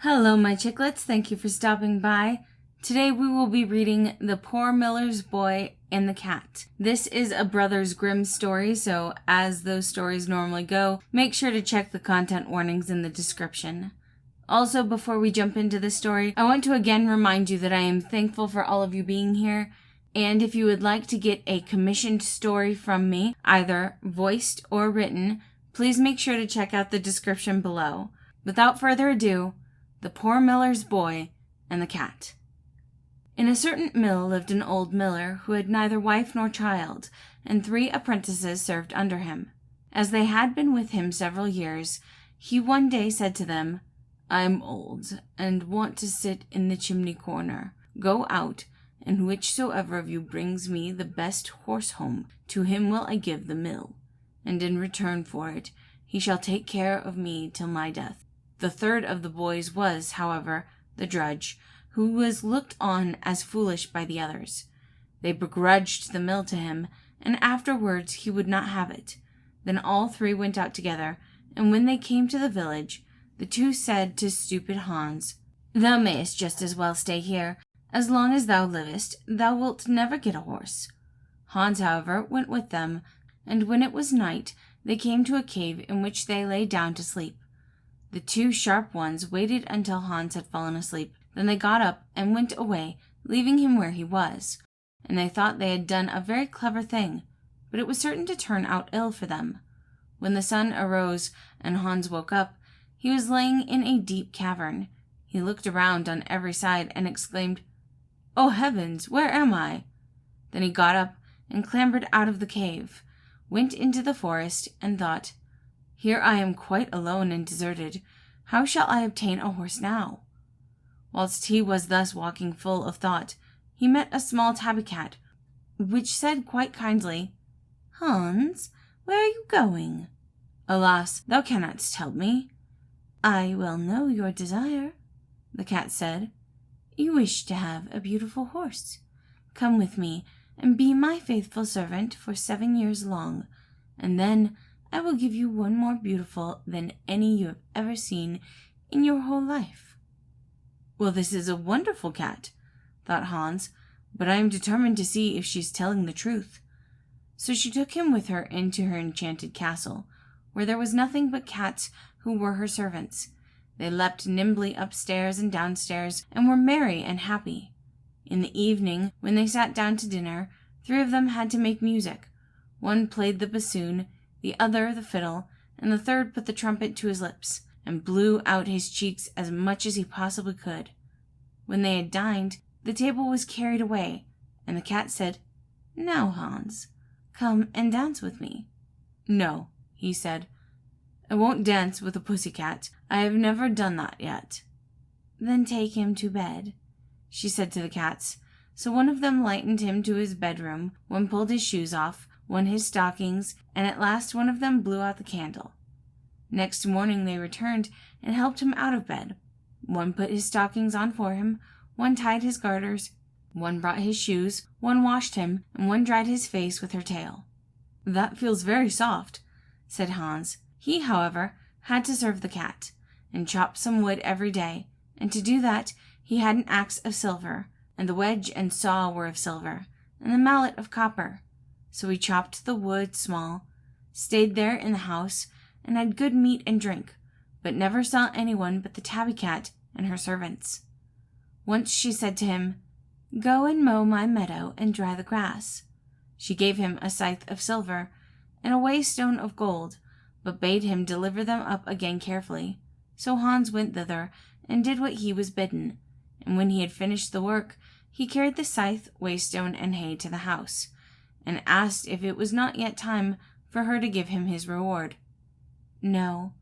Hello, my chicklets. Thank you for stopping by. Today we will be reading The Poor Miller's Boy and the Cat. This is a Brothers Grimm story, so as those stories normally go, make sure to check the content warnings in the description. Also, before we jump into the story, I want to again remind you that I am thankful for all of you being here, and if you would like to get a commissioned story from me, either voiced or written, please make sure to check out the description below. Without further ado, The Poor Miller's Boy and the Cat. In a certain mill lived an old miller who had neither wife nor child, and 3 apprentices served under him. As they had been with him several years, he one day said to them, "I'm old, and want to sit in the chimney corner. Go out, and whichsoever of you brings me the best horse home, to him will I give the mill, and in return for it he shall take care of me till my death." The third of the boys was, however, the drudge, who was looked on as foolish by the others. They begrudged the mill to him, and afterwards he would not have it. Then all 3 went out together, and when they came to the village, the 2 said to stupid Hans, "Thou mayest just as well stay here. As long as thou livest, thou wilt never get a horse." Hans, however, went with them, and when it was night, they came to a cave in which they lay down to sleep. The 2 sharp ones waited until Hans had fallen asleep. Then they got up and went away, leaving him where he was. And they thought they had done a very clever thing, but it was certain to turn out ill for them. When the sun arose and Hans woke up, he was lying in a deep cavern. He looked around on every side and exclaimed, "Oh heavens, where am I?" Then he got up and clambered out of the cave, went into the forest, and thought, "Here I am quite alone and deserted. How shall I obtain a horse now?" Whilst he was thus walking full of thought, he met a small tabby cat, which said quite kindly, "Hans, where are you going?" "Alas, thou cannot tell me." "I well know your desire," the cat said. "You wish to have a beautiful horse. Come with me and be my faithful servant for 7 years long, and then I will give you one more beautiful than any you have ever seen in your whole life." "Well, this is a wonderful cat," thought Hans, "but I am determined to see if she's telling the truth." So she took him with her into her enchanted castle, where there was nothing but cats who were her servants. They leapt nimbly upstairs and downstairs, and were merry and happy. In the evening, when they sat down to dinner, 3 of them had to make music. One played the bassoon, the other the fiddle, and the third put the trumpet to his lips, and blew out his cheeks as much as he possibly could. When they had dined, the table was carried away, and the cat said, "Now, Hans, come and dance with me." "No," he said, "I won't dance with a pussy-cat. I have never done that yet." "Then take him to bed," she said to the cats. So one of them lightened him to his bedroom, one pulled his shoes off, one his stockings, and at last one of them blew out the candle. Next morning they returned and helped him out of bed. One put his stockings on for him, one tied his garters, one brought his shoes, one washed him, and one dried his face with her tail. "That feels very soft," said Hans. He, however, had to serve the cat, and chop some wood every day, and to do that he had an axe of silver, and the wedge and saw were of silver, and the mallet of copper. So he chopped the wood small, stayed there in the house, and had good meat and drink, but never saw anyone but the tabby cat and her servants. Once she said to him, "Go and mow my meadow and dry the grass." She gave him a scythe of silver and a waystone of gold, but bade him deliver them up again carefully. So Hans went thither and did what he was bidden, and when he had finished the work, he carried the scythe, waystone, and hay to the house, and asked if it was not yet time for her to give him his reward. "No,"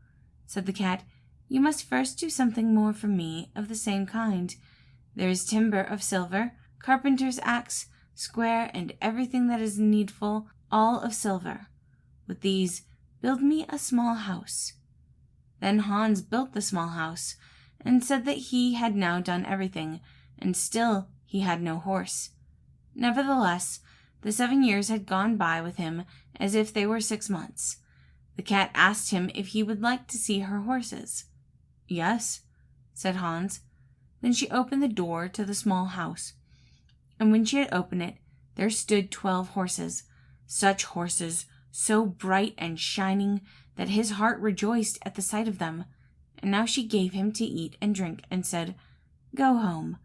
said the cat, "you must first do something more for me of the same kind. There is timber of silver, carpenter's axe, square, and everything that is needful, all of silver. With these, build me a small house." Then Hans built the small house, and said that he had now done everything, and still he had no horse. Nevertheless, the 7 years had gone by with him as if they were 6 months. The cat asked him if he would like to see her horses. "Yes," said Hans. Then she opened the door to the small house, and when she had opened it, there stood 12 horses, such horses, so bright and shining that his heart rejoiced at the sight of them. And now she gave him to eat and drink, and said, "Go home.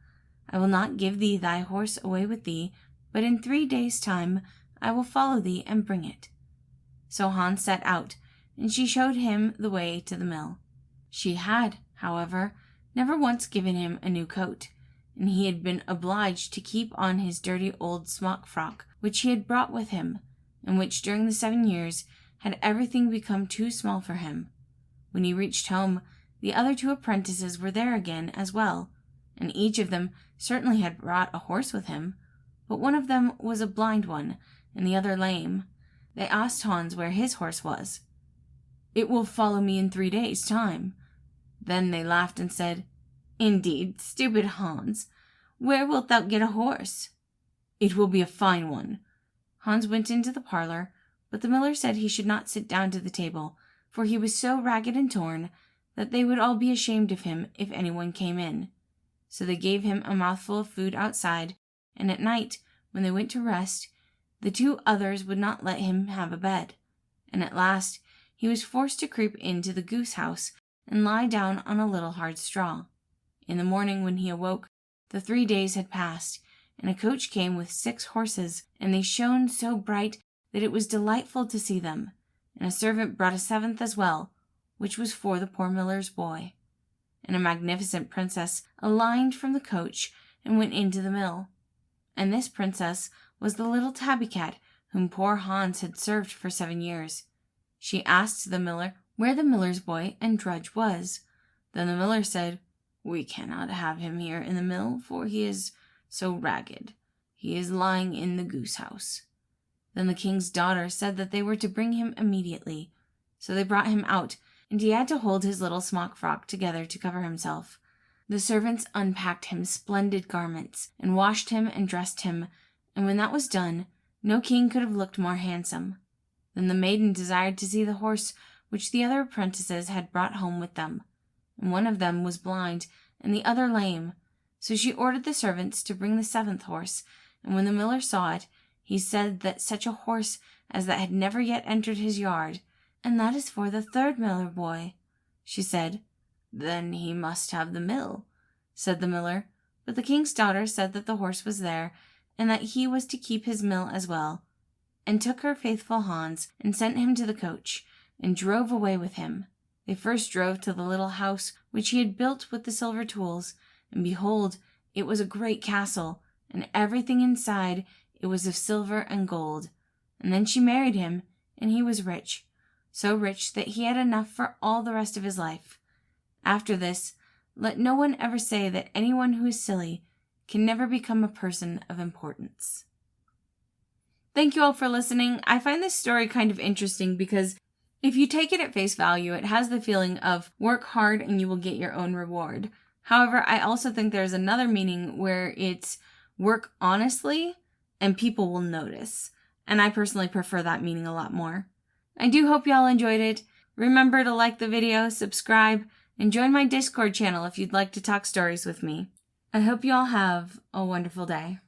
I will not give thee thy horse away with thee, but in 3 days' time I will follow thee and bring it." So Hans set out, and she showed him the way to the mill. She had, however, never once given him a new coat, and he had been obliged to keep on his dirty old smock frock, which he had brought with him, and which during the 7 years had everything become too small for him. When he reached home, the other 2 apprentices were there again as well, and each of them certainly had brought a horse with him, but one of them was a blind one, and the other lame. They asked Hans where his horse was. "It will follow me in 3 days' time." Then they laughed and said, "Indeed, stupid Hans, where wilt thou get a horse?" "It will be a fine one." Hans went into the parlor, but the miller said he should not sit down to the table, for he was so ragged and torn that they would all be ashamed of him if anyone came in. So they gave him a mouthful of food outside, and at night, when they went to rest, the 2 others would not let him have a bed, and at last he was forced to creep into the goose house and lie down on a little hard straw. In the morning, when he awoke, the 3 days had passed, and a coach came with 6 horses, and they shone so bright that it was delightful to see them, and a servant brought a 7th as well, which was for the poor miller's boy. And a magnificent princess alighted from the coach and went into the mill. And this princess was the little tabby cat whom poor Hans had served for 7 years. She asked the miller where the miller's boy and drudge was. Then the miller said, "We cannot have him here in the mill, for he is so ragged. He is lying in the goose house." Then the king's daughter said that they were to bring him immediately. So they brought him out, and he had to hold his little smock frock together to cover himself. The servants unpacked him splendid garments, and washed him and dressed him, and when that was done, no king could have looked more handsome. Then the maiden desired to see the horse which the other apprentices had brought home with them, and one of them was blind and the other lame. So she ordered the servants to bring the 7th horse, and when the miller saw it, he said that such a horse as that had never yet entered his yard. "And that is for the 3rd miller boy," she said. "Then he must have the mill," said the miller. But the king's daughter said that the horse was there, and that he was to keep his mill as well, and took her faithful Hans and sent him to the coach, and drove away with him. They first drove to the little house which he had built with the silver tools, and behold, it was a great castle, and everything inside it was of silver and gold. And then she married him, and he was rich, so rich that he had enough for all the rest of his life. After this, let no one ever say that anyone who is silly can never become a person of importance. Thank you all for listening. I find this story kind of interesting because if you take it at face value, it has the feeling of work hard and you will get your own reward. However, I also think there's another meaning where it's work honestly and people will notice. And I personally prefer that meaning a lot more. I do hope y'all enjoyed it. Remember to like the video, subscribe, and join my Discord channel if you'd like to talk stories with me. I hope you all have a wonderful day.